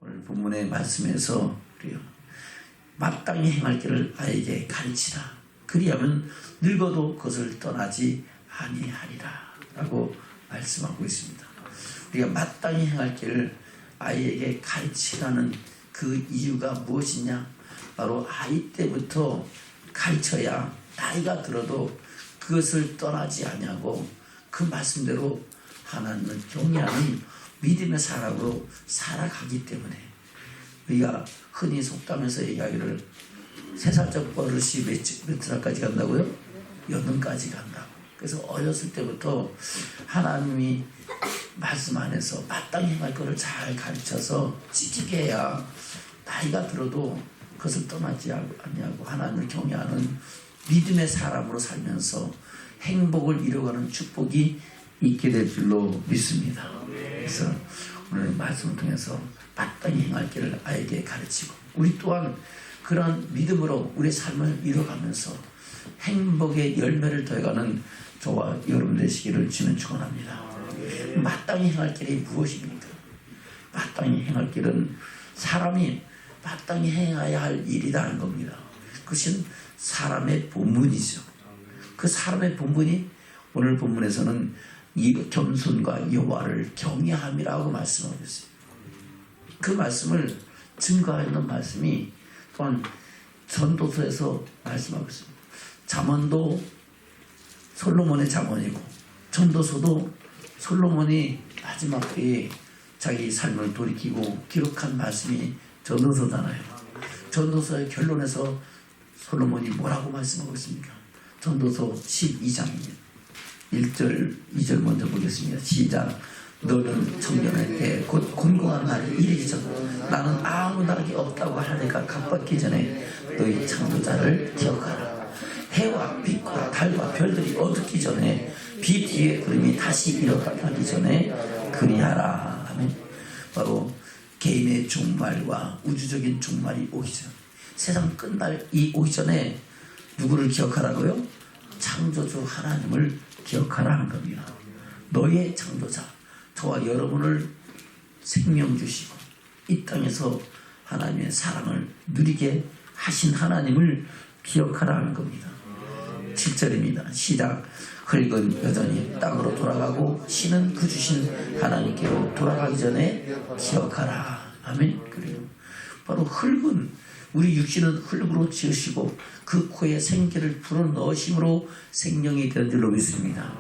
오늘 본문의 말씀에서 우리요 마땅히 행할 길을 아이에게 가르치라. 그리하면 늙어도 그것을 떠나지 아니하리라 라고 말씀하고 있습니다. 우리가 마땅히 행할 길을 아이에게 가르치라는 그 이유가 무엇이냐? 바로 아이 때부터 가르쳐야 나이가 들어도 그것을 떠나지 아니하고 그 말씀대로 하나님을 경외하는 믿음의 사람으로 살아가기 때문에 우리가 흔히 속담에서 얘기하기를 3살적 버릇이 몇 살까지 간다고요? 8까지 간다고. 그래서 어렸을 때부터 하나님이 말씀 안에서 마땅히 행할 것을 잘 가르쳐서 지키게 해야 나이가 들어도 그것을 떠나지 아니하고 하나님을 경외하는 믿음의 사람으로 살면서 행복을 이루어가는 축복이 있게 될 줄로 믿습니다. 그래서 오늘 말씀을 통해서 마땅히 행할 길을 아이에게 가르치고 우리 또한 그런 믿음으로 우리의 삶을 이루어가면서 행복의 열매를 더해가는 저와 여러분 되시기를 주는 축원합니다. 마땅히 행할 길이 무엇입니까? 마땅히 행할 길은 사람이 마땅히 행해야 할 일이라는 겁니다. 그것은 사람의 본분이죠. 그 사람의 본분이 오늘 본문에서는 이 겸손과 여호와를 경외함이라고 말씀하고 있어요. 그 말씀을 증거하는 말씀이 또한 전도서에서 말씀하고 있습니다. 잠언도 솔로몬의 잠언이고 전도서도 솔로몬이 마지막에 자기 삶을 돌이키고 기록한 말씀이 전도서잖아요. 전도서의 결론에서 솔로몬이 뭐라고 말씀하고 있습니까? 전도서 12장입니다. 1절, 2절 먼저 보겠습니다. 시작. 너는 청년할 때 곧 공공한 날이 이르기 전 나는 아무 낙이 없다고 하니까 각받기 전에 너희 창조자를 기억하라. 해와 빛과 달과 별들이 어둡기 전에 빛 뒤에 구름이 다시 일어나기 전에 그리하라 하면 바로 개인의 종말과 우주적인 종말이 오기 전 세상 끝날이 오기 전에 누구를 기억하라고요? 창조주 하나님을 기억하라 하는 겁니다. 너의 창조자 저와 여러분을 생명 주시고 이 땅에서 하나님의 사랑을 누리게 하신 하나님을 기억하라 하는 겁니다. 7절입니다. 시작. 흙은 여전히 땅으로 돌아가고 신은 그 주신 하나님께로 돌아가기 전에 기억하라. 아멘. 그래요. 바로 흙은 우리 육신은 흙으로 지으시고 그 코에 생기를 불어넣으심으로 생명이 된 줄로 믿습니다.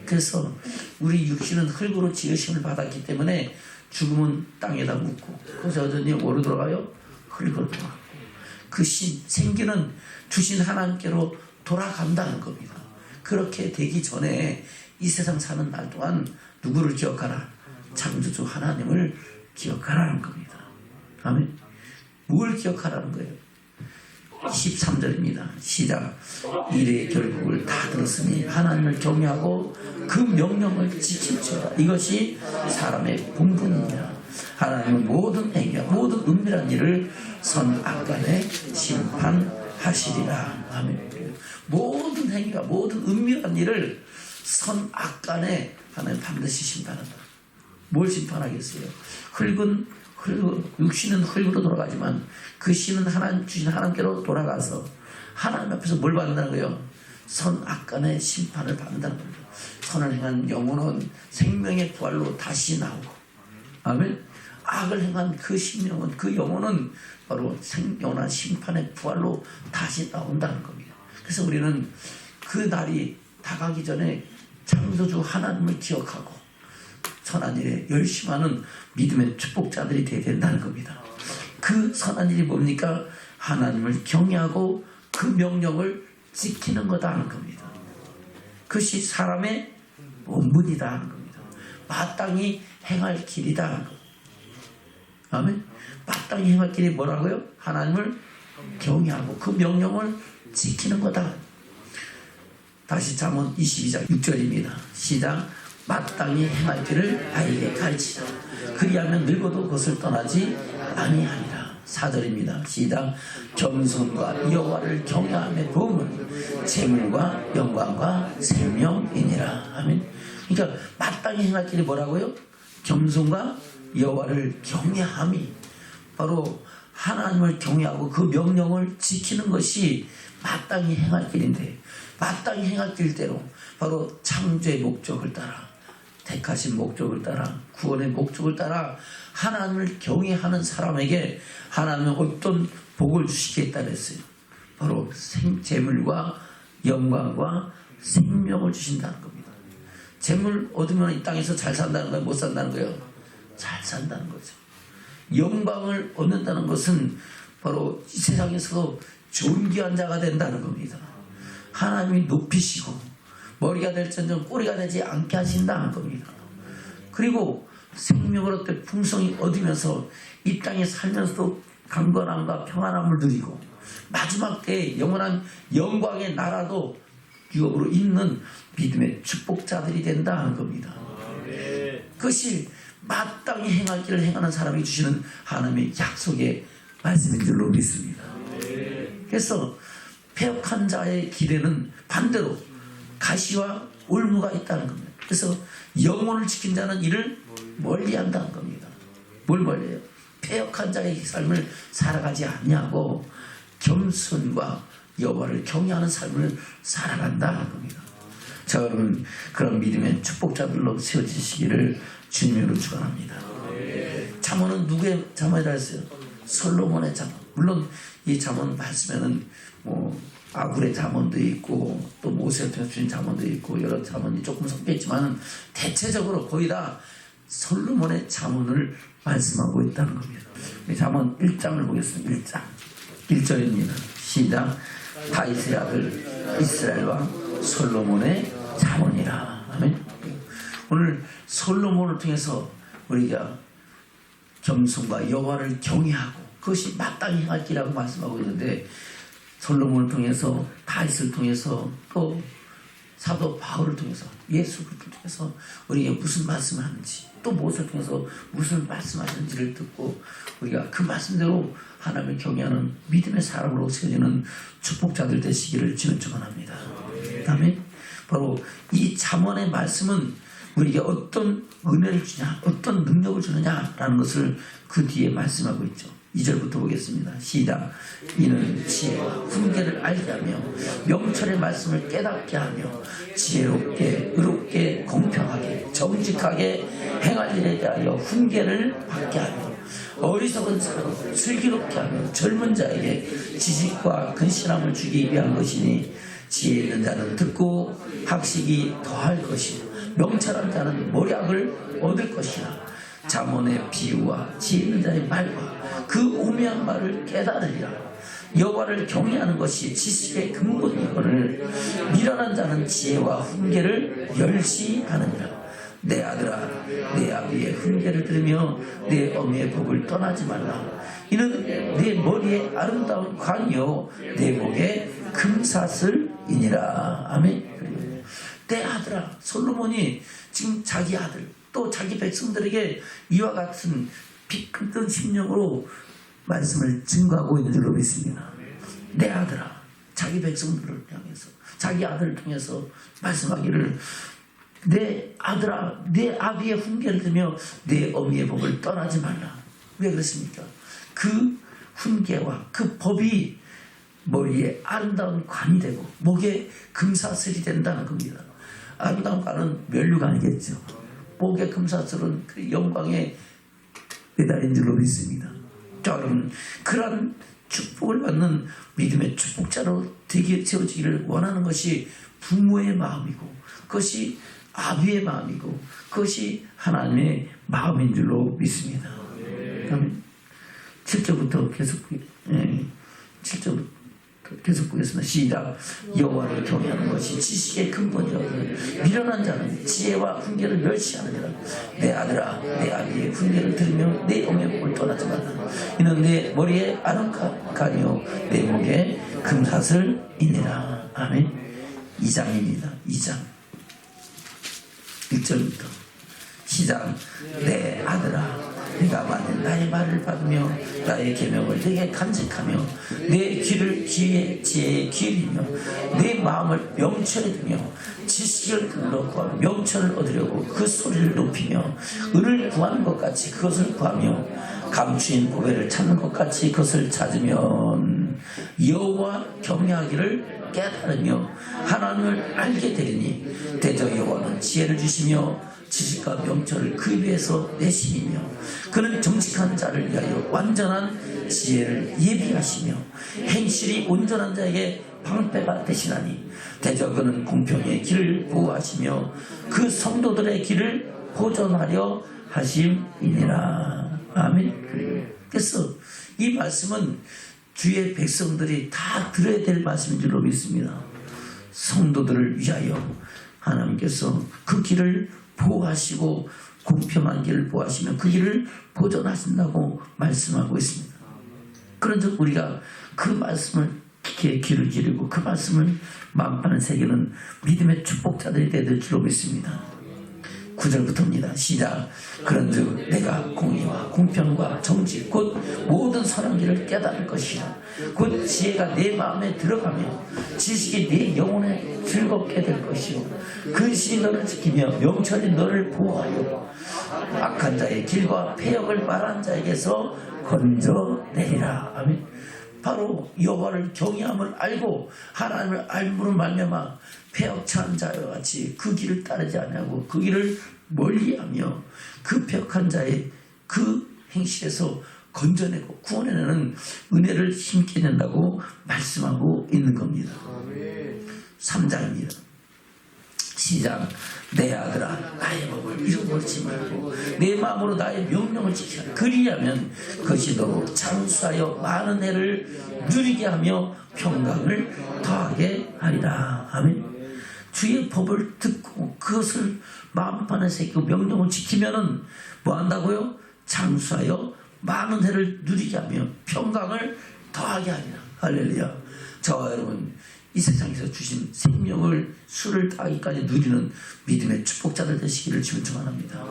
그래서 우리 육신은 흙으로 지으심을 받았기 때문에 죽음은 땅에다 묻고 그래서 여전히 뭐로 돌아가요? 흙으로 돌아가고 그 생기는 주신 하나님께로 돌아간다는 겁니다. 그렇게 되기 전에 이 세상 사는 날 동안 누구를 기억하라? 창조주 하나님을 기억하라는 겁니다. 아멘. 뭘 기억하라는 거예요? 13절입니다. 시작. 일의 결국을 다 들었으니 하나님을 경외하고 그 명령을 지킬지어다. 이것이 사람의 본분이니라. 하나님은 모든 행위와 모든 은밀한 일을 선악간에 심판하시리라. 아멘. 모든 행위가 모든 은밀한 일을 선악간에 하나님 반드시 심판한다. 뭘 심판하겠어요? 육신은 흙으로 돌아가지만 그 신은 하나님 주신 하나님께로 돌아가서 하나님 앞에서 뭘 받는다는 거예요? 선악간의 심판을 받는다는 거예요. 선을 행한 영혼은 생명의 부활로 다시 나오고 아멘. 악을 행한 그 심령은 그 영혼은 바로 생명한 심판의 부활로 다시 나온다는 겁니다. 그래서 우리는 그 날이 다가기 전에 창조주 하나님을 기억하고 선한 일에 열심하는 믿음의 축복자들이 되어야 된다는 겁니다. 그 선한 일이 뭡니까? 하나님을 경외하고 그 명령을 지키는 거다 하는 겁니다. 그것이 사람의 본분이다 하는 겁니다. 마땅히 행할 길이다 하는 겁니다. 아멘. 마땅히 행할 길이 뭐라고요? 하나님을 경외하고 그 명령을 지키는 거다. 다시 잠언 22장 6절입니다. 시작. 마땅히 행할 길을 아이에게 가르치라. 그리하면 늙어도 그것을 떠나지 아니하리라. 4절입니다. 시작. 겸손과 여호와를 경외함의 보응은 재물과 영광과 생명이니라. 아멘. 그러니까 마땅히 행할 길이 뭐라고요? 겸손과 여호와를 경외함이 바로 하나님을 경외하고 그 명령을 지키는 것이 마땅히 행할 길인데, 마땅히 행할 길대로 바로 창조의 목적을 따라, 택하신 목적을 따라, 구원의 목적을 따라 하나님을 경외하는 사람에게 하나님은 어떤 복을 주시겠다 그랬어요. 바로 재물과 영광과 생명을 주신다는 겁니다. 재물 얻으면 이 땅에서 잘 산다는 거예요? 못 산다는 거예요? 잘 산다는 거죠. 영광을 얻는다는 것은 바로 이 세상에서 존귀한 자가 된다는 겁니다. 하나님이 높이시고 머리가 될지언정 꼬리가 되지 않게 하신다는 겁니다. 그리고 생명을 얻되 풍성히 얻으면서 이 땅에 살면서도 강건함과 평안함을 누리고 마지막 때에 영원한 영광의 나라도 유업으로 있는 믿음의 축복자들이 된다는 겁니다. 그것이 마땅히 행할 길을 행하는 사람이 주시는 하나님의 약속의 말씀인 줄로 믿습니다. 그래서 패역한 자의 길에는 반대로 가시와 올무가 있다는 겁니다. 그래서 영혼을 지킨 자는 이를 멀리한다는 겁니다. 뭘 멀리해요? 패역한 자의 삶을 살아가지 않냐고 겸손과 여호와를 경외하는 삶을 살아간다는 겁니다. 자, 여러분, 그런 믿음의 축복자들로 세워지시기를 주님으로 축원합니다. 잠언은 누구의 잠언이라 했어요? 솔로몬의 잠언. 물론 이 잠언 말씀에는 아굴의 잠언도 있고 또 모세를 통해서 주신 잠언도 있고 여러 잠언이 조금 섞여 있지만 대체적으로 거의 다 솔로몬의 잠언을 말씀하고 있다는 겁니다. 잠언 1장을 보겠습니다. 1장 1절입니다. 시작. 다윗의 아들 이스라엘 왕 솔로몬의 잠언이라. 아멘. 오늘 솔로몬을 통해서 우리가 겸손과 여호와를 경외하고 그것이 마땅히 행할 길이라고 말씀하고 있는데, 솔로몬을 통해서, 다윗을 통해서, 또 사도 바울을 통해서, 예수 그리스도를 통해서 우리에게 무슨 말씀을 하는지, 또 모세를 통해서 무슨 말씀하시는지를 듣고 우리가 그 말씀대로 하나님을 경외하는 믿음의 사람으로 세워지는 축복자들 되시기를 주는 축원합니다. 아멘. 바로 이 잠언의 말씀은 우리에게 어떤 은혜를 주냐, 어떤 능력을 주느냐라는 것을 그 뒤에 말씀하고 있죠. 2절부터 보겠습니다. 시작. 이는 지혜와 훈계를 알게 하며 명철의 말씀을 깨닫게 하며 지혜롭게 의롭게 공평하게 정직하게 행할 일에 대하여 훈계를 받게 하며 어리석은 사람을 슬기롭게 하며 젊은 자에게 지식과 근신함을 주기 위한 것이니, 지혜 있는 자는 듣고 학식이 더할 것이요 명철한 자는 모략을 얻을 것이라. 잠언의 비유와 지혜 있는 자의 말과 그 오묘한 말을 깨달으리라. 여호와를 경외하는 것이 지식의 근본이거늘 미련한 자는 지혜와 훈계를 멸시하느니라. 내 아들아, 내 아비의 훈계를 들으며 내 어미의 법을 떠나지 말라. 이는 내 머리에 아름다운 관이요 내 목에 금사슬이니라. 아멘. 내 아들아, 솔로몬이 지금 자기 아들 또 자기 백성들에게 이와 같은 빛끝 심령으로 말씀을 증거하고 있는 줄로 믿습니다. 내 아들아, 자기 백성들을 향해서 자기 아들을 통해서 말씀하기를, 내 아들아, 내 아비의 훈계를 들으며 내 어미의 법을 떠나지 말라. 왜 그렇습니까? 그 훈계와 그 법이 머리에 아름다운 관이 되고 목에 금사슬이 된다는 겁니다. 아름다운 관은 면류관이겠죠. 목의 금사슬은 그 영광의 메달인 줄로 믿습니다. 자, 여러분, 그런 축복을 받는 믿음의 축복자로 되게 세워지기를 원하는 것이 부모의 마음이고, 그것이 아비의 마음이고, 그것이 하나님의 마음인 줄로 믿습니다. 그럼 7절부터 계속 7절부터 계속 보겠습니다. 시작. 여호와를 경외하는 것이 지식의 근본이라거든 미련한 자는 지혜와 훈계를 멸시하느니라. 내 아들아, 내 아비의 훈계를 들으며 내 어미의 법을 떠나지 말라. 이는 내 머리에 아름다니요 내 목에 금사슬이니라. 아멘. 2장입니다. 2장 1절부터 시작. 내 아들아, 내가 만일 나의 말을 받으며 나의 계명을 내게 간직하며 내 귀를 지혜에 기울이며 내 마음을 명철에 두며 지식을 들러 명철을 얻으려고 그 소리를 높이며 은을 구하는 것 같이 그것을 구하며 감추인 보배를 찾는 것 같이 그것을 찾으면 여호와 경외하기를 깨달으며 하나님을 알게 되리니 대저 여호와는 지혜를 주시며 지식과 명철을 그 위에서 내심이며 그는 정직한 자를 위하여 완전한 지혜를 예비하시며 행실이 온전한 자에게 방패가 되시나니 대저 그는 공평의 길을 보호하시며 그 성도들의 길을 보존하려 하심이니라. 아멘. 그래서 이 말씀은 주의 백성들이 다 들어야 될 말씀인 줄로 믿습니다. 성도들을 위하여 하나님께서 그 길을 보호하시고 공평한 길을 보호하시며 그 길을 보존하신다고 말씀하고 있습니다. 그런데 우리가 그 말씀을 귀를 기르고 그 말씀을 마음판에 새기는 믿음의 축복자들이 될 줄로 믿습니다. 9절부터입니다. 시작. 그런즉 내가 공의와 공평과 정직 곧 모든 선한 길을 깨달을 것이라. 곧 지혜가 내 마음에 들어가며 지식이 내 영혼에 즐겁게 될 것이요 근신이 너를 지키며 명철이 너를 보호하여 악한 자의 길과 패역을 말한 자에게서 건져내리라. 아멘. 바로 여호와를 경외함을 알고 하나님을 알므로 말미암아 패역한 자와 같이 그 길을 따르지 아니하고 그 길을 멀리하며 그 패역한 자의 그 행실에서 건져내고 구원해내는 은혜를 힘있게 낸다고 말씀하고 있는 겁니다. 3장입니다. 시작. 내 아들아 나의 법을 잃어버리지 말고 내 마음으로 나의 명령을 지키라. 그리하면 그것이 너로 장수하여 많은 해를 누리게 하며 평강을 더하게 하리라. 아멘. 주의 법을 듣고 그것을 마음판에 새기고 명령을 지키면은 뭐 한다고요? 장수하여 많은 해를 누리게 하며 평강을 더하게 하리라. 할렐루야. 저와 여러분 이 세상에서 주신 생명을 수를 다하기까지 누리는 믿음의 축복자들 되시기를 주님 축원합니다.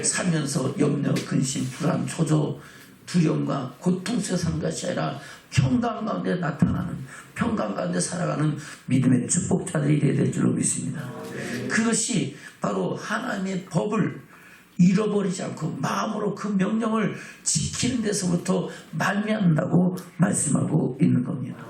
살면서 염려, 근심, 불안, 초조, 두려움과 고통 속에 사는 것이 아니라 평강 가운데 나타나는 평강 가운데 살아가는 믿음의 축복자들이 되어야 될 줄로 믿습니다. 그것이 바로 하나님의 법을 잃어버리지 않고 마음으로 그 명령을 지키는 데서부터 말미암는다고 말씀하고 있는 겁니다.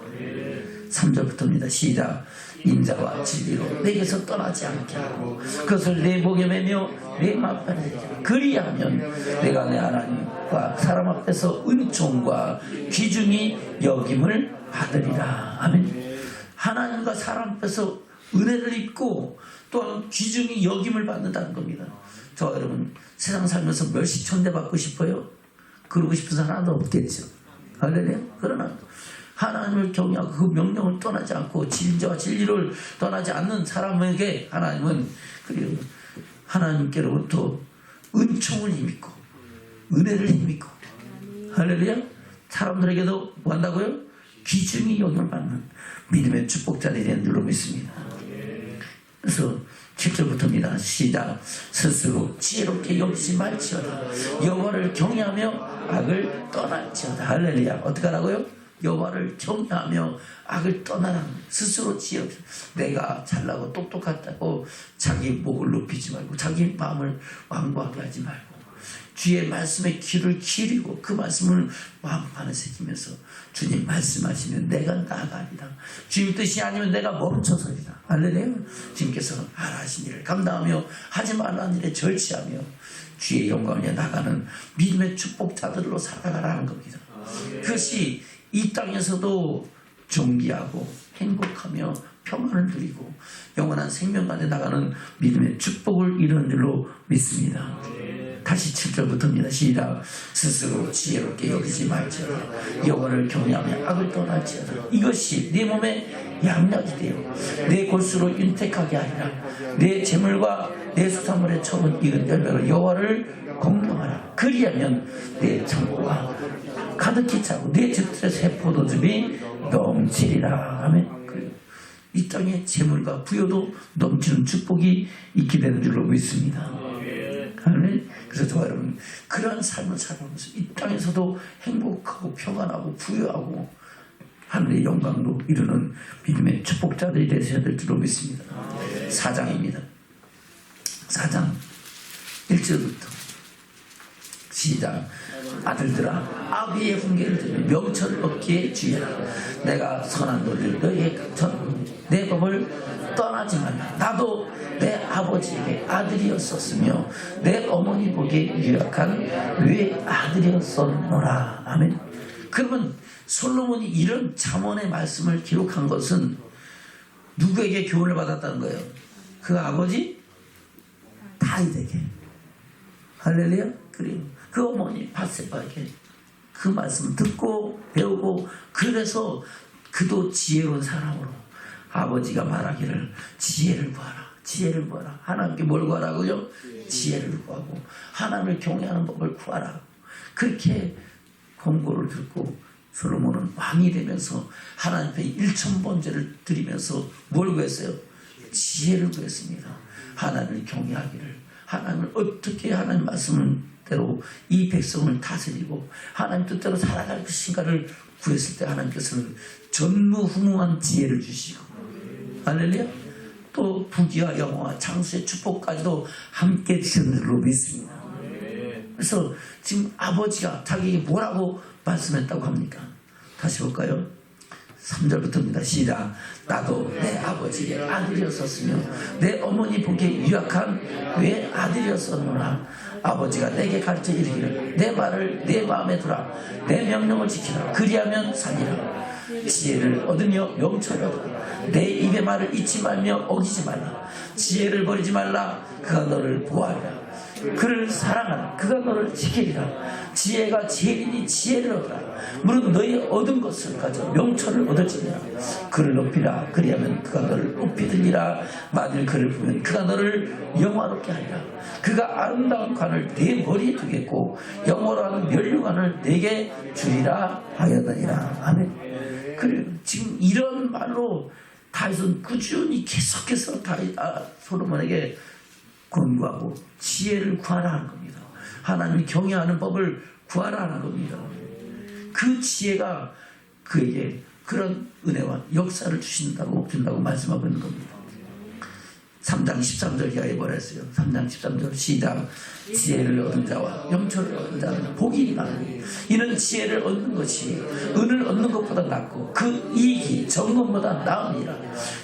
3절부터입니다. 시작. 인자와 진리로 내게서 떠나지 않게 하고 그것을 내 목에 매며 내 마음판에 그리하면 내가 내 하나님과 사람 앞에서 은총과 귀중히 여김을 받으리라. 아멘. 하나님과 사람 앞에서 은혜를 입고 또한 귀중히 여김을 받는다는 겁니다. 저 여러분 세상 살면서 멸시 천대받고 싶어요? 그러고 싶은 사람 하나도 없겠죠. 할렐루야. 그러나 하나님을 경외하고 그 명령을 떠나지 않고 진리와 진리를 떠나지 않는 사람에게 하나님은 그리고 하나님께로부터 은총을 힘입고 은혜를 힘입고 할렐루야. 사람들에게도 뭐 한다고요? 귀중히 여김을 받는 믿음의 축복자들이 되는 줄로 믿습니다. 그래서 7절부터입니다. 시작. 스스로 지혜롭게 여기지 말지어다. 여호와를 경외하며 악을 떠날지어다. 할렐루야. 어떻게 하라고요? 여호와를 경외하며 악을 떠나라. 스스로 지혜롭게 내가 잘나고 똑똑하다고 자기 목을 높이지 말고 자기 마음을 완고하게 하지 말고 주의 말씀에 귀를 기울이고 그 말씀을 마음판에 새기면서 주님 말씀하시면 내가 나아가리라. 주님 뜻이 아니면 내가 멈춰서리라. 할렐루야. 주님께서 하신 일을 감당하며 하지 말라는 일에 절제하며 주의 영광에 나가는 믿음의 축복자들로 살아가라는 겁니다. 그것이 이 땅에서도 존귀하고 행복하며 평안을 누리고 영원한 생명 가운데 나가는 믿음의 축복을 이루는 줄로 믿습니다. 다시 7절부터입니다. 시작. 스스로 지혜롭게 여기지 말지어다. 여호와를 경외하며 악을 떠날지어다. 이것이 네 몸에 양약이 되어 내 골수로 윤택하게 하리라. 내 재물과 내 수산물의 처음 익은 열매로 여호와를 공경하라. 그리하면 내 창고가 가득히 차고 내 집들의 새 포도즙이 넘치리라. 아멘. 이 땅에 재물과 부여도 넘치는 축복이 있게 되는 줄로 믿습니다. 아멘. 그래서 저와 여러분 그러한 삶을 살아가면서 이 땅에서도 행복하고 평안하고 부유하고 하늘의 영광도 이루는 믿음의 축복자들이 되셔야 될 줄로 믿습니다. 4장입니다. 4장 1절부터 시작. 아들들아 아비의 훈계를 들으며 명철을 얻기에 주의하라. 내가 선한 도리를 너희에게 전하노니 내 법을 떠나지 말라. 나도 내 아버지에게 아들이었었으며 내 어머니 보기에 유약한 외아들이었었노라. 아멘. 그러면 솔로몬이 이런 잠언의 말씀을 기록한 것은 누구에게 교훈을 받았다는 거예요? 그 아버지 다윗에게. 할렐루야. 그리고 그 어머니 밧세바에게 그 말씀을 듣고 배우고, 그래서 그도 지혜로운 사람으로 아버지가 말하기를 지혜를 구하라. 지혜를 구하라. 하나님께 뭘 구하라고요? 지혜를 구하고 하나님을 경외하는 법을 구하라. 그렇게 권고를 듣고 솔로몬은 왕이 되면서 하나님 앞에 일천번제를 드리면서 뭘 구했어요? 지혜를 구했습니다. 하나님을 경외하기를, 하나님을 어떻게 하나님 말씀대로 이 백성을 다스리고 하나님 뜻대로 살아갈 것인가를 구했을 때 하나님께서는 전무후무한 지혜를 주시고, 할렐루야. 또 부귀와 영화와 장수의 축복까지도 함께 주시는 줄로 믿습니다. 그래서 지금 아버지가 자기에게 뭐라고 말씀했다고 합니까? 다시 볼까요? 3절부터입니다. 시작. 나도 내 아버지의 아들이었었으며 내 어머니 보기에 유약한 외아들이었었노라. 아버지가 내게 가르쳐 이르기를 내 말을 내 마음에 두라. 내 명령을 지키라. 그리하면 살리라. 지혜를 얻으며 명철을 얻으라. 내 입의 말을 잊지 말며 어기지 말라. 지혜를 버리지 말라. 그가 너를 보호하리라. 그를 사랑하라. 그가 너를 지키리라. 지혜가 지혜이니 지혜를 얻으라. 무릇 너희 얻은 것을 가져 명철을 얻을지니라. 그를 높이라. 그리하면 그가 너를 높이 들리라. 만일 그를 보면 그가 너를 영화롭게 하리라. 그가 아름다운 관을 네 머리에 두겠고 영원한 면류관을 네게 주리라 하였느니라. 아멘. 그래, 지금 이런 말로 다윗은 꾸준히 계속해서 솔로몬에게 권고하고 지혜를 구하라 하는 겁니다. 하나님을 경외하는 법을 구하라 하는 겁니다. 그 지혜가 그에게 그런 은혜와 역사를 준다고 말씀하고 있는 겁니다. 3장 13절 이하에 뭐라 했어요? 3장 13절 시작. 지혜를 얻은 자와 명철을 얻은 자는 복이 있나니 이는 지혜를 얻는 것이 은을 얻는 것보다 낫고 그 이익이 정금보다 나으니라.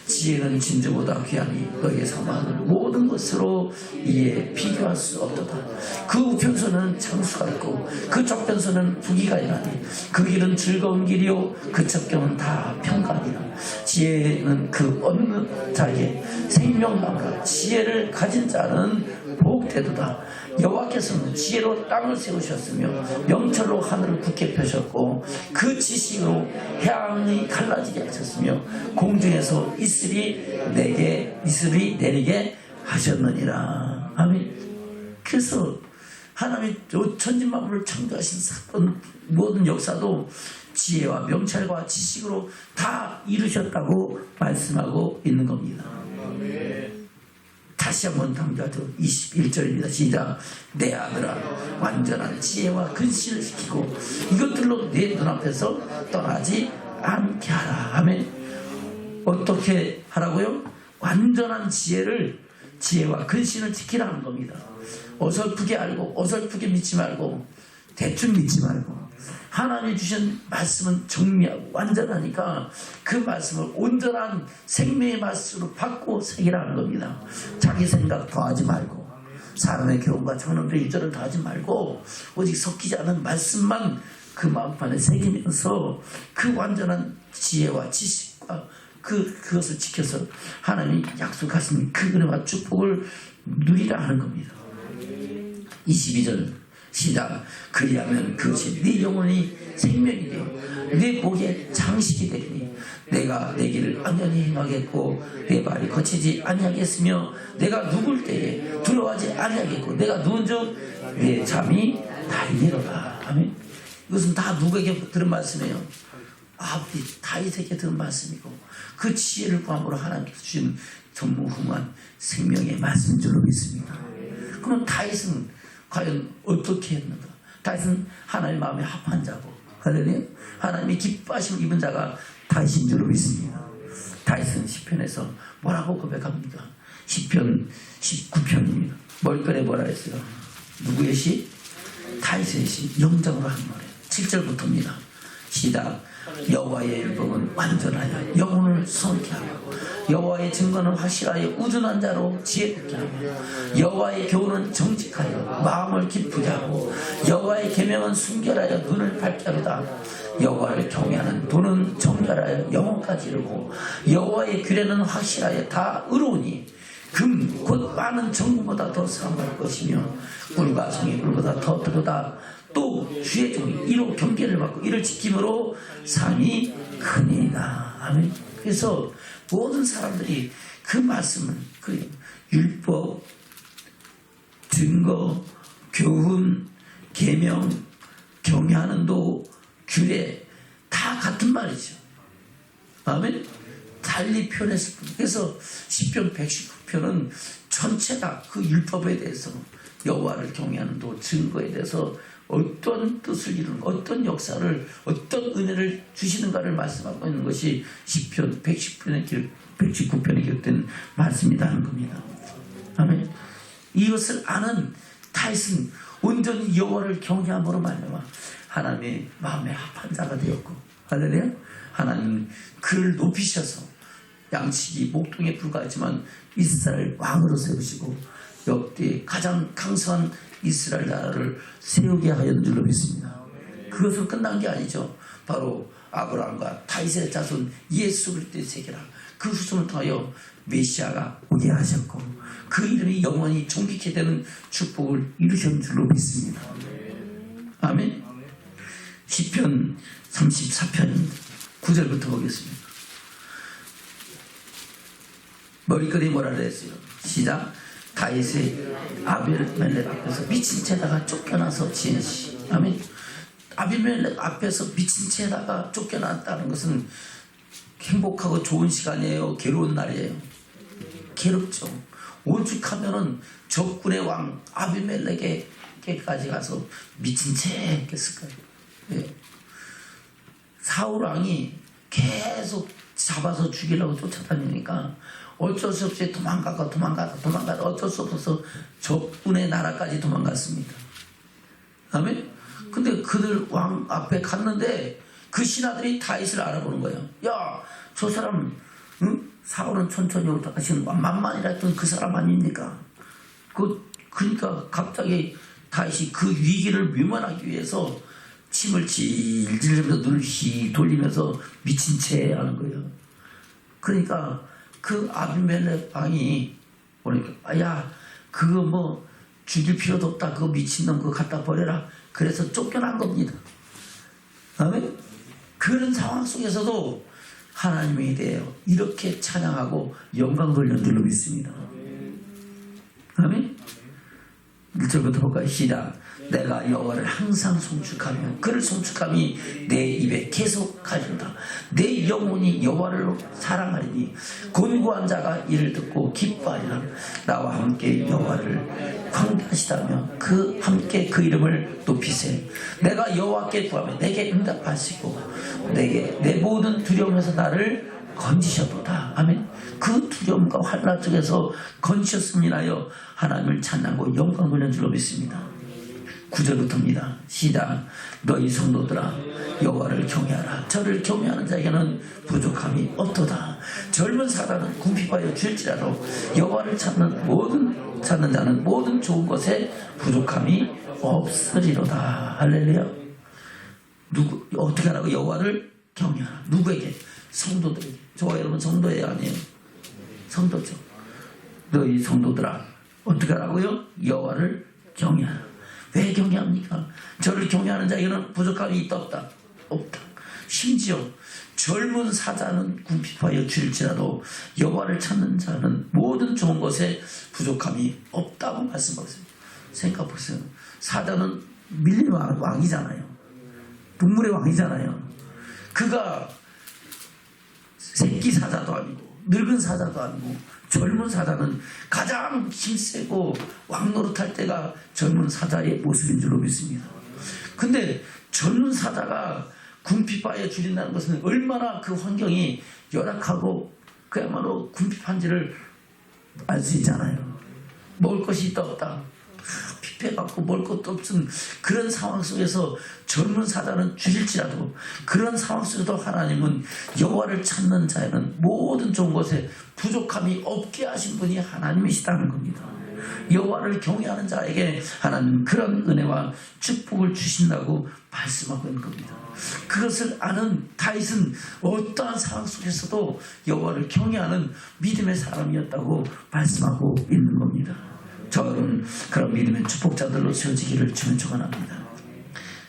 지혜는 진주보다 귀하니 너희의 소망은 모든 것으로 이에 비교할 수 없도다. 그 우편서는 장수가 있고 그 적편서는 부귀가 있나니 그 길은 즐거운 길이요 그 첩경은 다 평강이라. 지혜는 그 얻는 자에게 생명나무라. 지혜를 가진 자는 복되도다. 여호와께서는 지혜로 땅을 세우셨으며 명철로 하늘을 굳게 펴셨고 그 지식으로 해양이 갈라지게 하셨으며 공중에서 이슬이 내리게 하셨느니라. 아멘. 그래서 하나님이 천지만물을 창조하신 모든 역사도 지혜와 명철과 지식으로 다 이루셨다고 말씀하고 있는 겁니다. 다시 한번 강조하죠. 21절입니다. 시작. 내 아들아 완전한 지혜와 근신을 지키고 이것들로 내 눈앞에서 떠나지 않게 하라. 아멘. 어떻게 하라고요? 완전한 지혜와 근신을 지키라는 겁니다. 어설프게 알고 어설프게 믿지 말고 대충 믿지 말고 하나님이 주신 말씀은 정리하고 완전하니까 그 말씀을 온전한 생명의 말씀으로 받고 새기라는 겁니다. 자기 생각 더하지 말고 사람의 교훈과 저놈들의 유전을 더하지 말고 오직 섞이지 않은 말씀만 그 마음판에 새기면서 그 완전한 지혜와 지식과 그것을 지켜서 하나님이 약속하신 그 은혜와 축복을 누리라 하는 겁니다. 22절 시작. 그리하면 그것이 네 영혼이 생명이 되어 네 목에 장식이 되리니 내가 내 길을 안전히 행하겠고 내 발이 거치지 아니하겠으며 내가 누굴 때에 두려워하지 아니하겠고 내가 누운즉 내 잠이 달리로라. 아멘. 이것은 다 누구에게 들은 말씀이에요? 아버지 다윗에게 들은 말씀이고 그 지혜를 구함으로 하나님께서 주신 전무후무한 생명의 말씀인 줄로 믿습니다. 그럼 다윗은 과연 어떻게 했는가? 다윗은 하나님의 마음에 합한 자고, 할렐루야. 하나님이 기뻐하심을 입은 자가 다윗인 줄로 믿습니다. 다윗은 시편에서 뭐라고 고백합니까? 시편 19편입니다. 머리글에 뭐라 했어요? 누구의 시? 다윗의 시. 영장으로 한 노래. 7절부터입니다. 시작. 여호와의 율법은 완전하여 영혼을 성쾌하고 여호와의 증거는 확실하여 우둔한 자로 지혜롭게 하고 여호와의 교훈은 정직하여 마음을 기쁘게 하고 여호와의 계명은 순결하여 눈을 밝게 하도다. 여호와를 경외하는 눈은 정결하여 영혼까지 이르고 여호와의 규례는 확실하여 다 의로우니 금 곧 많은 정금보다 더 사랑할 것이며 꿀과 송이꿀보다 더 뜨거다. 또 주의 종이 이로 경계를 받고 이를 지킴으로 상이 크니이다. 아멘. 그래서 모든 사람들이 그 말씀을, 그 율법, 증거, 교훈, 계명, 경외하는 도, 규례 다 같은 말이죠. 아멘. 달리 표현했을 뿐. 그래서 시편 119편은 전체가 그 율법에 대해서, 여호와를 경외하는 도, 증거에 대해서 어떤 뜻을 이루는, 어떤 역사를, 어떤 은혜를 주시는가를 말씀하고 있는 것이 시편 119편에 기록된 말씀이다 하는 겁니다. 아멘. 이것을 아는 다윗은 온전히 여호와를 경외함으로 말미암아 하나님의 마음에 합한 자가 되었고, 할렐루야. 하나님은 그를 높이셔서 양치기 목동에 불과하지만 이스라엘 왕으로 세우시고 역대 가장 강성한 이스라엘 나라를 세우게 하였는 줄로 믿습니다. 그것은 끝난 게 아니죠. 바로 아브라함과 다윗의 자손 예수 그리스도의 세계라 그 후손을 통하여 메시아가 오게 하셨고 그 이름이 영원히 존귀케 되는 축복을 이루셨는 줄로 믿습니다. 아멘. 시편 34편입니다. 9절부터 보겠습니다. 머리글이 뭐라 그랬어요? 시작. 다윗의 아비멜렉 앞에서 미친 채다가 쫓겨나서 지은 시. 아멘. 아비멜렉 앞에서 미친 채다가 쫓겨났다는 것은 행복하고 좋은 시간이에요? 괴로운 날이에요? 괴롭죠. 오죽하면은 적군의 왕 아비멜렉에게까지 가서 미친 채 했을까요? 예. 사울 왕이 계속 잡아서 죽이려고 쫓아다니니까 어쩔 수 없이 도망가다 어쩔 수 없어서 적군의 나라까지 도망갔습니다. 아멘? 근데 그들 왕 앞에 갔는데 그 신하들이 다윗을 알아보는 거예요. 야, 저 사람, 응? 사울은 천천히 오다가 지금 만만이라 했던 그 사람 아닙니까? 그러니까 갑자기 다윗이 그 위기를 외면하기 위해서 침을 질질 흘리면서 눈을 휘 돌리면서 미친 채 하는 거예요. 그러니까 그 아비멜렉 왕이 보니까 야 그거 뭐 죽일 필요도 없다. 그거 미친놈 그거 갖다 버려라. 그래서 쫓겨난 겁니다. 아멘. 그런 상황 속에서도 하나님에 대해 이렇게 찬양하고 영광 돌리는 줄로 믿습니다. 아멘. 1절부터 볼까요? 시작. 내가 여호와를 항상 송축하며 그를 송축함이 내 입에 계속 가리로다. 내 영혼이 여호와를 사랑하리니 곤고한 자가 이를 듣고 기뻐하리라. 나와 함께 여호와를 광대하시다며 그 함께 그 이름을 높이세. 내가 여호와께 구하면 내게 응답하시고 내게 내 모든 두려움에서 나를 건지셨도다. 아멘. 그 두려움과 환난 속에서 건지셨음이나여 하나님을 찬양하고 영광 돌리는 줄로 믿습니다. 9절부터입니다. 시작. 너희 성도들아 여호와를 경외하라. 저를 경외하는 자에게는 부족함이 없도다. 젊은 사람은 궁핍하여 줄지라도 여호와를 찾는 자는 모든 좋은 것에 부족함이 없으리로다. 할렐루야. 어떻게 하라고? 여호와를 경외하라. 누구에게? 성도들에게. 저와 여러분 성도예요, 아니에요? 성도죠. 너희 성도들아 어떻게 하라고요? 여호와를 경외하라. 왜 경외합니까? 저를 경외하는 자에게는 부족함이 있다 없다? 없다. 심지어 젊은 사자는 궁핍하여 줄일지라도 여호와를 찾는 자는 모든 좋은 것에 부족함이 없다고 말씀하세요. 생각해보세요. 사자는 밀린 왕이잖아요. 동물의 왕이잖아요. 그가 새끼 사자도 아니고 늙은 사자도 아니고 젊은 사자는 가장 힘세고 왕노릇할 때가 젊은 사자의 모습인 줄로 믿습니다. 근데 젊은 사자가 궁핍바에 줄인다는 것은 얼마나 그 환경이 열악하고 그야말로 궁핍한지를 알 수 있잖아요. 먹을 것이 있다 없다 피폐해갖고 먹을 것도 없은 그런 상황 속에서 젊은 사자는 줄일지라도 그런 상황 속에도 하나님은 여호와를 찾는 자에는 모든 좋은 것에 부족함이 없게 하신 분이 하나님이시다는 겁니다. 여호와를 경외하는 자에게 하나님 그런 은혜와 축복을 주신다고 말씀하고 있는 겁니다. 그것을 아는 다윗은 어떠한 상황 속에서도 여호와를 경외하는 믿음의 사람이었다고 말씀하고 있는 겁니다. 저는 그런 믿음의 축복자들로 세워지기를 주는 축원합니다.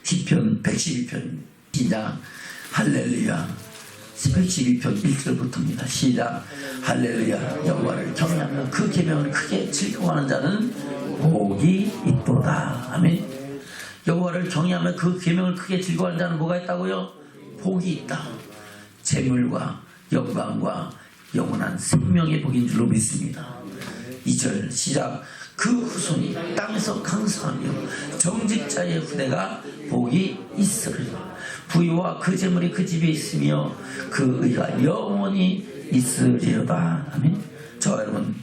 시편 112편 시작. 할렐루야. 112편 1절부터입니다. 시작. 할렐루야. 여호와를 경외하며 그 계명을 크게 즐거워하는 자는 복이 있도다. 아멘. 여호와를 경외하며 그 계명을 크게 즐거워하는 자는 뭐가 있다고요? 복이 있다. 재물과 영광과 영원한 생명의 복인 줄로 믿습니다. 2절 시작. 그 후손이 땅에서 강성하며 정직자의 후대가 복이 있으리라. 부유와 그 재물이 그 집에 있으며 그 의가 영원히 있으리로다. 아멘. 저와 여러분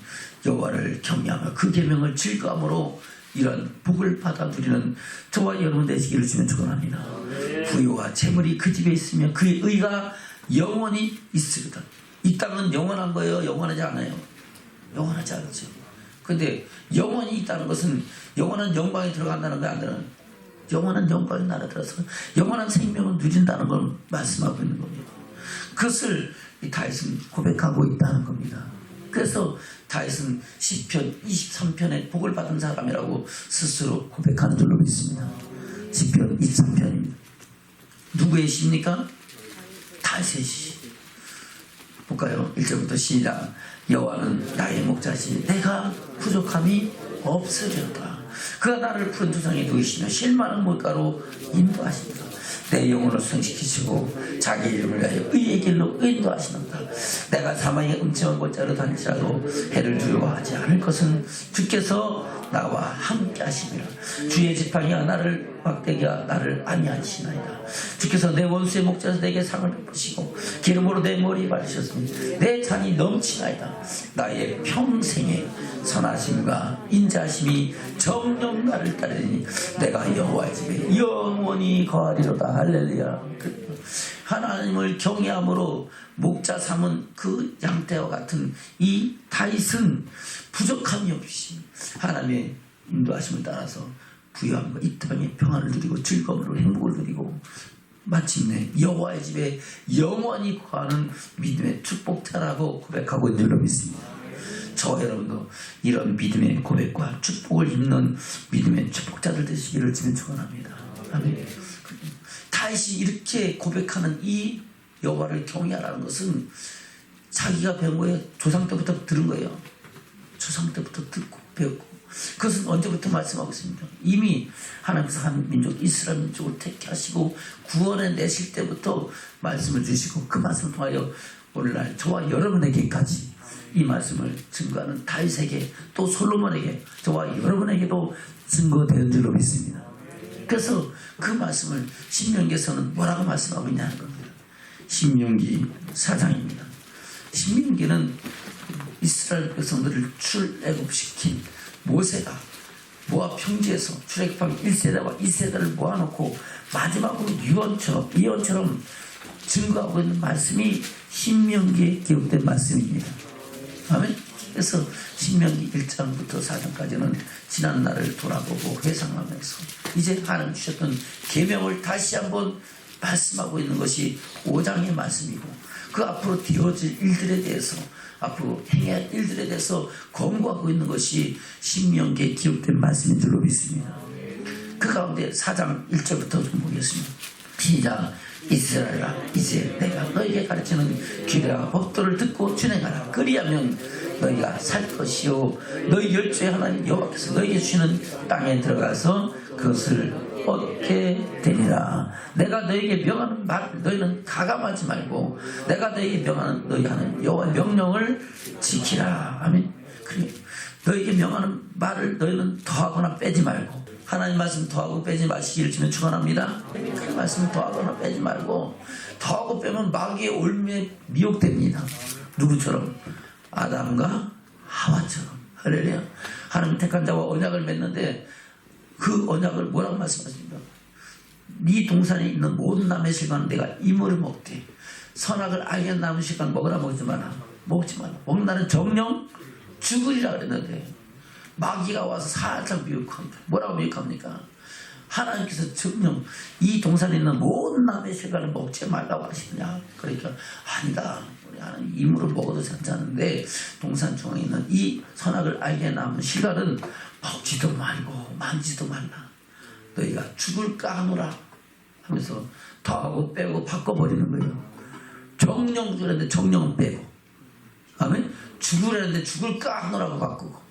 여호와를 경외하며 그 계명을 즐거움으로 이런 복을 받아 누리는 저와 여러분 되시기를 주면 축원합니다. 부유와 재물이 그 집에 있으며 그의 의가 영원히 있으리다. 이 땅은 영원한 거예요? 영원하지 않아요? 영원하지 않죠. 근데 영원히 있다는 것은 영원한 영광이 들어간다는 거 안 들어요? 영원한 영광이 나라 들어서 영원한 생명을 누린다는 걸 말씀하고 있는 겁니다. 그것을 다윗은 고백하고 있다는 겁니다. 그래서 다윗은 시편 23편에 복을 받은 사람이라고 스스로 고백하는 줄로 믿습니다. 시편 23편입니다. 누구의 시입니까? 다윗의 시. 볼까요? 1절부터 시작. 여호와는 나의 목자시니 내가 부족함이 없으리로다. 그가 나를 푸른 두상에 누이시며 실만한 물가로 인도하십니다. 내 영혼을 승시키시고 자기 이름을 위하여 의의 길로 인도하시는다. 내가 사망의 음침한 곳자로 다닐지라도 해를 두려워하지 않을 것은 주께서 나와 함께 하시니라. 주의 지팡이가 나를 막대기가 나를 안위하시나이다. 주께서 내 원수의 목자에서 내게 상을 베푸시고 기름으로 내 머리에 바르셨으니 내 잔이 넘치나이다. 나의 평생의 선하심과 인자하심이 정녕 나를 따르니 내가 여호와의 집에 영원히 거하리로다. 할렐루야. 하나님을 경외함으로 목자 삼은 그 양떼와 같은 이 다윗은 부족함이 없이 하나님의 인도하심을 따라서 부유함과 이 땅의 평안을 누리고 즐거움으로 행복을 누리고 마침내 여호와의 집에 영원히 거하는 믿음의 축복자라고 고백하고 있는 줄로 믿습니다. 저와 여러분도 이런 믿음의 고백과 축복을 입는 믿음의 축복자들 되시기를 주님 축원합니다. 아멘. 다윗이 이렇게 고백하는 이 여호와를 경외하라는 것은 자기가 배운 거예요. 조상 때부터 들은 거예요. 조상 때부터 듣고 배웠고 그것은 언제부터 말씀하고 있습니까? 이미 하나님께서 한 민족 이스라엘 민족을 택하시고 구원해 내실 때부터 말씀을 주시고 그 말씀을 통하여 오늘날 저와 여러분에게까지 이 말씀을 증거하는 다윗에게 또 솔로몬에게 저와 여러분에게도 증거되는 줄로 믿습니다. 그래서 그 말씀을 신명기에서는 뭐라고 말씀하고 있냐는 겁니다. 신명기 4장입니다. 신명기는 이스라엘 백성들을 출애굽시킨 모세가 모압 평지에서 출애굽한 1세대와 2세대를 모아놓고 마지막으로 예언처럼 증거하고 있는 말씀이 신명기에 기록된 말씀입니다. 아멘. 그래서 신명기 1장부터 4장까지는 지난 날을 돌아보고 회상하면서 이제 하나님 주셨던 계명을 다시 한번 말씀하고 있는 것이 5장의 말씀이고 그 앞으로 되어질 일들에 대해서 앞으로 행할 일들에 대해서 권고하고 있는 것이 신명기에 기록된 말씀인 줄로 믿습니다. 그 가운데 4장 1절부터 좀 보겠습니다. 시작. 이스라엘아 이제 내가 너에게 가르치는 규례와 법도를 듣고 준행하라. 그리하면 너희가 살 것이요 너희 열조의 하나님 여호와께서 너희에게 주시는 땅에 들어가서 그것을 얻게 되리라. 내가 너에게 명하는 말 너희는 가감하지 말고 내가 너에게 명하는 너희 하는 여호와의 명령을 지키라. 아멘. 그래. 너에게 명하는 말을 너희는 더하거나 빼지 말고 하나님 말씀 더하고 빼지 마시기를 주면 축원합니다. 그 말씀 더하거나 빼지 말고 더하고 빼면 마귀의 올무에 미혹됩니다. 누구처럼? 아담과 하와처럼. 할렐루야. 하나님 택한 자와 언약을 맺는데 그 언약을 뭐라고 말씀하십니까? 네 동산에 있는 모든 남의 실과는 내가 이물을 먹되 선악을 알게 남은 실과는 먹으라. 먹지 마라. 먹지 마라. 먹는다는 정령 죽으리라 그랬는데 마귀가 와서 살짝 미혹합니다. 뭐라고 미혹합니까? 하나님께서 정령 이 동산에 있는 모든 남의 실과를 먹지 말라고 하시느냐? 그러니까 아니다. 우리 하나님 이물을 먹어도 괜찮은데 동산 중앙에 있는 이 선악을 알게 남은 실과는 먹지도 말고 만지도 말라. 너희가 죽을까 하노라 하면서 더하고 빼고 바꿔버리는 거예요. 정령 주랬는데 정령은 빼고, 아멘. 죽으라는데 죽을까 하노라고 바꾸고,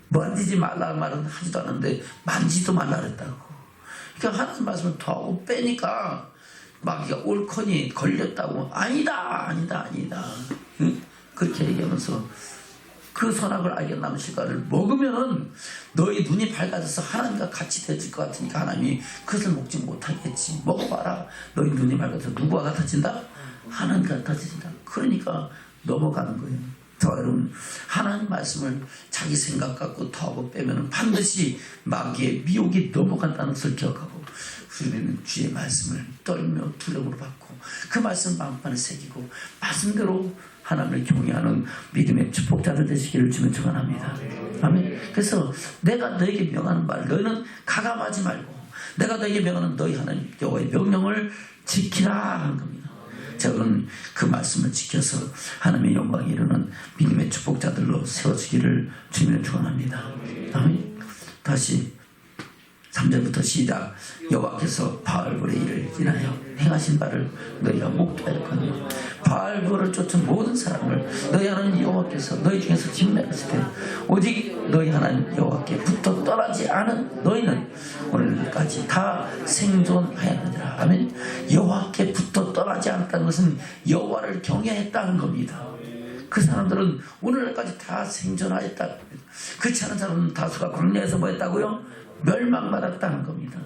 만지지 말라 말은 하지도 않았는데 만지도 말라 그랬다고. 그러니까 하나님 말씀을 더하고 빼니까 마귀가 옳거니 걸렸다고. 아니다. 응? 그렇게 얘기하면서 그 선악을 알게 남은 실과를 먹으면은 너희 눈이 밝아져서 하나님과 같이 되질 것 같으니까 하나님이 그것을 먹지 못하겠지. 먹어봐라. 너희 눈이 밝아져서 누구와 같아진다? 하나님과 같아진다. 그러니까 넘어가는 거예요. 저 여러분, 하나님 말씀을 자기 생각 갖고 더하고 빼면은 반드시 마귀의 미혹이 넘어간다는 것을 기억하고 우리는 주의 말씀을 떨며 두려움으로 받고 그 말씀 마음판에 새기고 말씀대로 하나님을 경외하는 믿음의 축복자들 되시기를 주면 축원합니다. 아멘. 그래서 내가 너에게 명하는 말 너희는 가감하지 말고 내가 너에게 명하는 너희 하나님 여호와의 명령을 지키라 하는 겁니다. 저는 그 말씀을 지켜서 하나님의 영광에 이르는 믿음의 축복자들로 세워지기를 주님을 축원합니다. 아멘. 다시 3절부터 시작. 여호와께서 바알볼의 일을 인하여 행하신 바를 너희가 목도하였거니와 바알볼을 쫓은 모든 사람을 너희 하나님 여호와께서 너희 중에서 진멸하시되 오직 너희 하나님 여호와께 붙어 떠나지 않은 너희는 오늘까지 다 생존하였느니라. 아멘. 여호와께 붙어 떠나지 않았다는 것은 여호와를 경외했다는 겁니다. 그 사람들은 오늘까지 다 생존하였다. 그렇지 않은 사람은 다수가 광야에서 뭐 했다고요? 멸망받았다는 겁니다.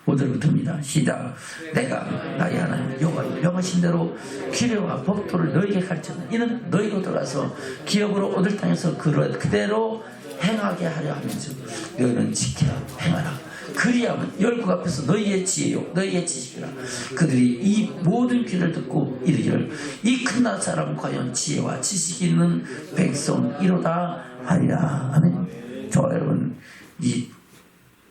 5절부터입니다. 시작. 내가 나의 하나님 여호와의 명하신 대로 규례와 법도를 너희에게 가르쳤다. 이는 너희로 들어가서 기업으로 얻을 땅에서 그대로 행하게 하려 하면서 너희는 지켜라 행하라. 그리하면 열국 앞에서 너희의 지혜요 너희의 지식이라. 그들이 이 모든 귀를 듣고 이르기를 이 큰 나라 사람 과연 지혜와 지식이 있는 백성이로다 하리라. 아멘. 저 여러분, 이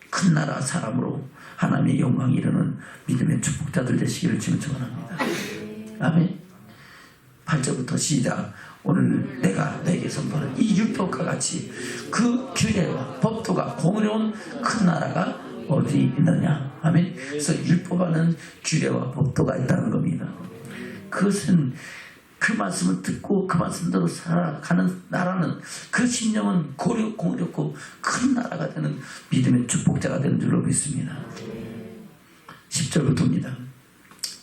큰 나라 사람으로 하나님의 영광이 이르는 믿음의 축복자들 되시기를 주님 축원합니다. 아멘. 8절부터 시작. 오늘 내가 너에게 선포하는 이 율법과 같이 그 규례와 법도가 공의로운 큰 나라가 어디 있느냐. 아멘. 그래서 율법 안에는 규례와 법도가 있다는 겁니다. 그것은 그 말씀을 듣고 그 말씀대로 살아가는 나라는 그 심령은 공의롭고 큰 나라가 되는 믿음의 축복자가 되는 줄로 믿습니다. 10절부터입니다.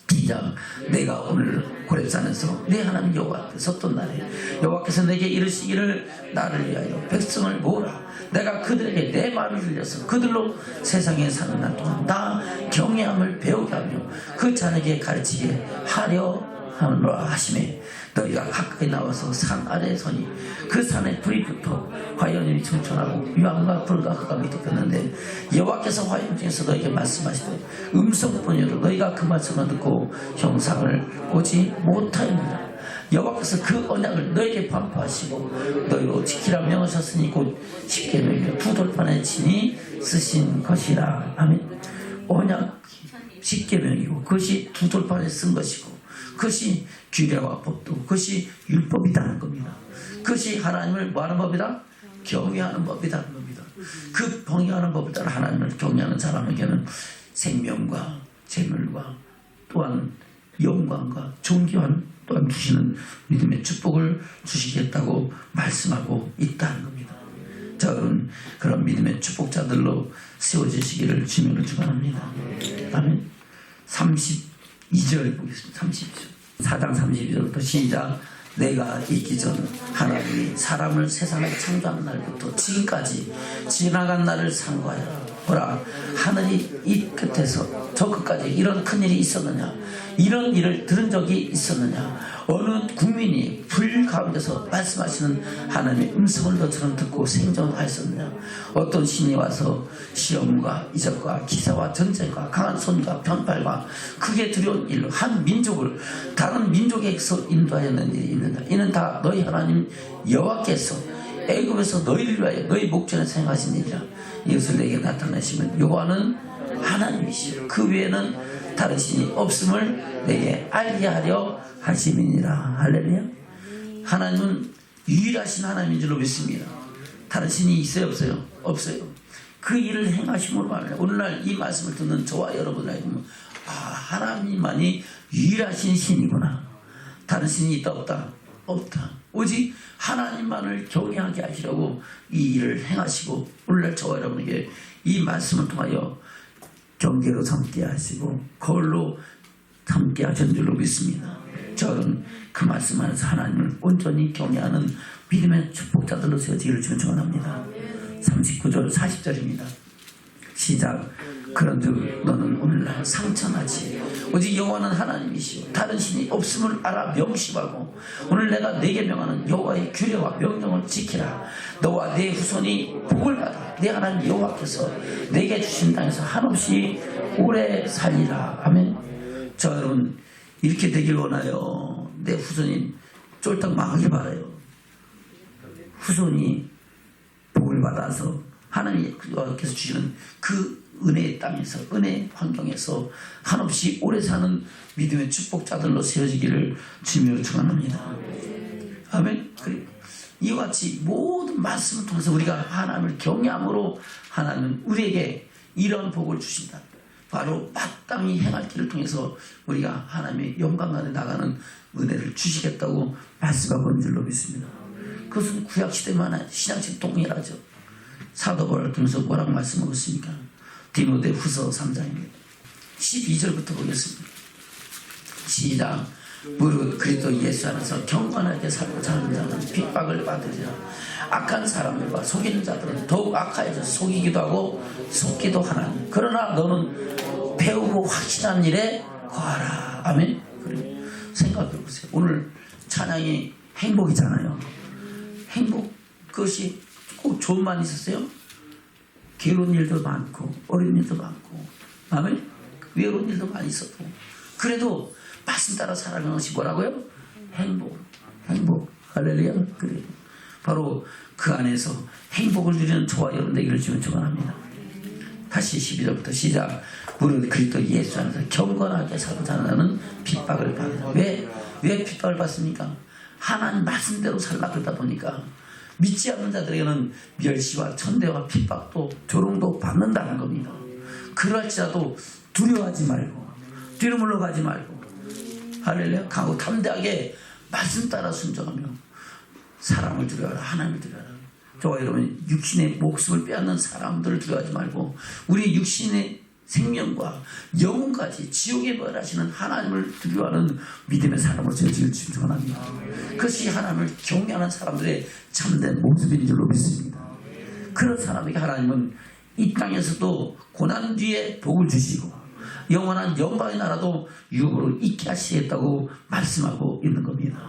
시작. 내가 오늘 고렙산에서 내 하나님 여호와 앞에 섰던 날에 여호와께서 내게 이르시기를 나를 위하여 백성을 모으라. 내가 그들에게 내 말을 들려서 그들로 세상에 사는 날 동안 나 경외함을 배우게 하며 그 자에게 가르치게 하려 하노라 하시매 너희가 가까이 나와서 산 아래에 서니 그 산에 불이 붙어 화염이 충천하고 유황과 불과 흑암이 덮였는데 여호와께서 화염 중에서 너희에게 말씀하시되 음성뿐이로 너희가 그 말씀을 듣고 형상을 보지 못하였느니라. 여호와께서 그 언약을 너희에게 반포하시고 너희로 지키라 명하셨으니 곧 십계명의 두 돌판에 친히 쓰신 것이라. 아멘. 언약 십계명이고 그것이 두 돌판에 쓴 것이고 그것이 규례와 법도 그것이 율법이라는 겁니다. 그것이 하나님을 뭐하는 법이다? 경외하는 법이라는 겁니다. 그 경외하는 법을 따라 하나님을 경외하는 사람에게는 생명과 재물과 또한 영광과 존귀한 또한 주시는 믿음의 축복을 주시겠다고 말씀하고 있다는 겁니다. 저는 그런 믿음의 축복자들로 세워지시기를 주님으로 축원합니다. 아멘. 32절 보겠습니다. 32절. 4장 32절부터 시작. 내가 있기 전 하나님이 사람을 세상에 창조한 날부터 지금까지 지나간 날을 상고하여라. 보라, 하늘이 이 끝에서 저 끝까지 이런 큰일이 있었느냐? 이런 일을 들은 적이 있었느냐? 어느 국민이 불 가운데서 말씀하시는 하나님의 음성을 너처럼 듣고 생존하였었느냐? 어떤 신이 와서 시험과 이적과 기사와 전쟁과 강한 손과 편팔과 크게 두려운 일로 한 민족을 다른 민족에게서 인도하였는 일이 있느냐? 이는 다 너희 하나님 여호와께서 애굽에서 너희를 위하여 너희 목전에 행하신 일이라. 이것을 내게 나타내시면 여호와는 하나님이시오. 그 외에는 다른 신이 없음을 내게 알게 하려 하심이니라. 할렐루야. 하나님은 유일하신 하나님인 줄로 믿습니다. 다른 신이 있어요, 없어요? 없어요. 그 일을 행하심으로 말합니다. 오늘날 이 말씀을 듣는 저와 여러분에게 보면 하나님만이 유일하신 신이구나. 다른 신이 있다 없다? 없다. 오직 하나님만을 경외하게 하시려고 이 일을 행하시고 오늘날 저와 여러분에게 이 말씀을 통하여 경계로 삼게 하시고 거울로 삼게 하신 줄로 믿습니다. 저는 그 말씀 안에서 하나님을 온전히 경외하는 믿음의 축복자들로 세워지기를 축원합니다. 39절 40절입니다. 시작. 그런즉 너는 오늘날 상천하지. 오직 여호와는 하나님이시오. 다른 신이 없음을 알아 명심하고 오늘 내가 네게 명하는 여호와의 규례와 명령을 지키라. 너와 네 후손이 복을 받아 네 하나님 여호와께서 네게 주신 땅에서 한없이 오래 살리라. 아멘. 저 여러분 이렇게 되길 원하요. 내 후손이 쫄딱 망하길 바라요. 후손이 복을 받아서 하나님께서 주시는 그 은혜의 땅에서 은혜의 환경에서 한없이 오래 사는 믿음의 축복자들로 세워지기를 주님으로 축원합니다. 아멘. 그리고 이와 같이 모든 말씀을 통해서 우리가 하나님을 경외함으로 하나님은 우리에게 이런 복을 주신다. 바로 마땅히 행할 길을 통해서 우리가 하나님의 영광 안에 나가는 은혜를 주시겠다고 말씀하고 있는 줄로 믿습니다. 그것은 구약시대만 신약시대 동일하죠. 사도 바울을 통해서 뭐라고 말씀하고 있습니까? 디모데 후서 3장입니다. 12절부터 보겠습니다. 시작. 무릇 그리스도 예수 안에서 경건하게 살고 사는 자는 핍박을 받으리라. 악한 사람들과 속이는 자들은 더욱 악하여져 속이기도 하고 속기도 하나니 그러나 너는 배우고 확신한 일에 거하라. 아멘. 그래. 생각해 보세요. 오늘 찬양이 행복이잖아요. 행복, 그것이 꼭 좋은만 있었어요? 괴로운 일도 많고 어려운 일도 많고 아멘. 외로운 일도 많이 있었고 그래도 말씀 따라 살아가는 것이 뭐라고요? 행복. 할렐루야. 그래요. 바로 그 안에서 행복을 누리는 저와 여러분 되기를 주면 축원합니다. 다시 12절부터 시작. 무릇 그리스도 예수 안에서 경건하게 살고 사는 자는 핍박을 받는다. 왜 핍박을 받습니까? 하나님 말씀대로 살라 그러다 보니까 믿지 않는 자들에게는 멸시와 천대와 핍박도 조롱도 받는다는 겁니다. 그럴지라도 두려워하지 말고 뒤로 물러가지 말고 할렐루야. 강하고 담대하게 말씀 따라 순종하며 사람을 두려워하라. 하나님을 두려워하라. 저와 여러분 육신의 목숨을 빼앗는 사람들을 두려워하지 말고 우리 육신의 생명과 영혼까지 지옥에 벌하시는 하나님을 두려워하는 믿음의 사람으로 저희를 축원합니다. 그것이 하나님을 경외하는 사람들의 참된 모습인 줄로 믿습니다. 그런 사람에게 하나님은 이 땅에서도 고난 뒤에 복을 주시고 영원한 영광의 나라도 유업으로 있게 하시겠다고 말씀하고 있는 겁니다.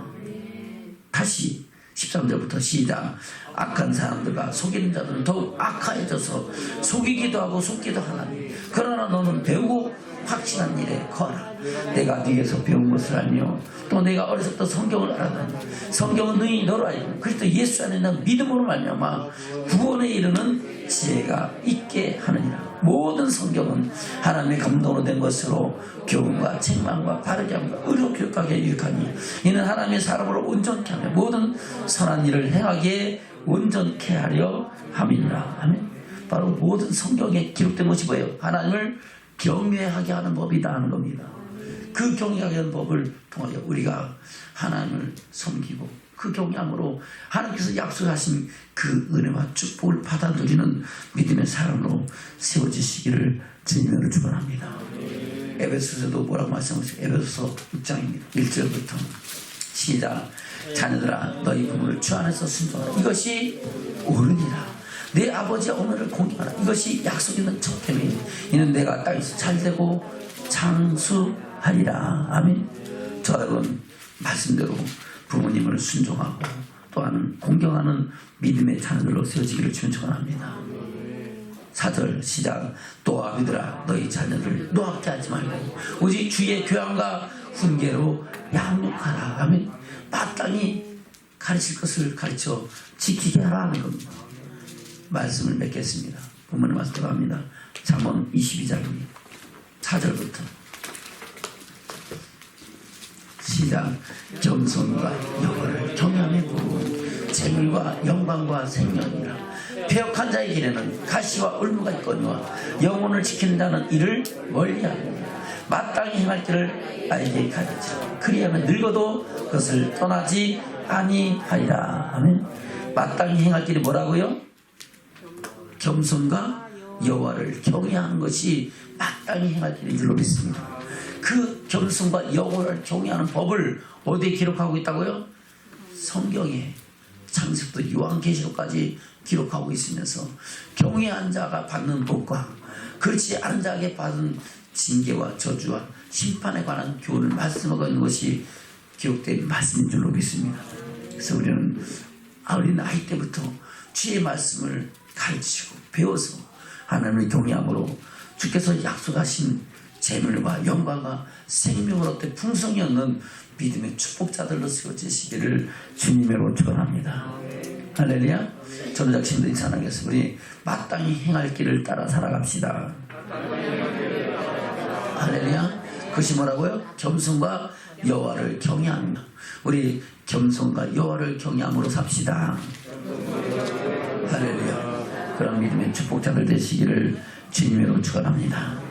다시 13절부터 시작. 악한 사람들과 속이는 자들은 더욱 악하여져서 속이기도 하고 속기도 하나니 그러나 너는 배우고 확신한 일에 거하라. 내가 네게서 배운 것을 알며 또 내가 어려서부터 성경을 알았다니 성경은 너희 너로 알고 그리스도 예수 안에 있는 믿음으로 말미암아 구원에 이르는 지혜가 있게 하느니라. 모든 성경은 하나님의 감동으로 된 것으로 교훈과 책망과 바르게 함과 의로 교육하게 유익하니 이는 하나님의 사람으로 온전케 하며 모든 선한 일을 행하기에 온전케 하려 함이니라. 아멘. 바로 모든 성경에 기록된 것이 뭐예요? 하나님을 경외하게 하는 법이다 하는 겁니다. 그 경외하게 하는 법을 통하여 우리가 하나님을 섬기고 그 경향으로 하나님께서 약속하신 그 은혜와 축복을 받아 누리는 믿음의 사람으로 세워지시기를 주님으로 축원합니다. 에베소서도 뭐라고 말씀하시죠? 에베소서 6장입니다. 1절부터 시작. 자녀들아 너희 부모를 주 안에서 순종하라. 이것이 옳으니라. 내 아버지의 어머니를 공경하라. 이것이 약속 있는 첫 계명이니 이는 내가 땅에서 잘되고 장수하리라. 아멘. 저 여러분 말씀대로 부모님을 순종하고 또한 공경하는 믿음의 자녀들로 세워지기를 축원합니다. 4절 시작. 또 아비들아 너희 자녀들을 노하게 하지 말고 오직 주의 교양과 훈계로 양육하라. 아멘. 마땅히 가르칠 것을 가르쳐 지키게 하라 하는 겁니다. 말씀을 맺겠습니다. 본문의 말씀 들어갑니다. 잠언 22장입니다. 4절부터 시작. 겸손과 여호와를 경외함의 복은 재물과 영광과 생명이라. 패역한 자의 길에는 가시와 울무가 있거니와 영혼을 지키는 자는 이를 멀리하느니라. 마땅히 행할 길을 알게 가르치라. 그리하면 늙어도 그것을 떠나지 아니하리라. 아멘. 마땅히 행할 길이 뭐라고요? 겸손과 여호와를 경외하는 것이 마땅히 행할 길인 줄로 믿습니다. 그 겸손과 여호와를 경외하는 법을 어디에 기록하고 있다고요? 성경에 창세부터 요한계시록까지 기록하고 있으면서 경외한 자가 받는 복과 그렇지 않은 자에게 받은 징계와 저주와 심판에 관한 교훈을 말씀하고 있는 것이 기록된 말씀인 줄로 믿습니다. 그래서 우리는 어린 아이 때부터 주의 말씀을 가르치고 배워서 하나님을 경외함으로 주께서 약속하신 재물과 영광과 생명을 얻되 풍성이 없는 믿음의 축복자들로 세워지시기를 주님으로 축원합니다. 할렐루야. 저는 작심도 인사하겠습니다. 우리 마땅히 행할 길을 따라 살아갑시다. 할렐루야. 그것이 뭐라고요? 겸손과 여호와를 경외합니다. 우리 겸손과 여호와를 경외함으로 삽시다. 할렐루야. 그런 믿음의 축복자들 되시기를 주님으로 축원합니다.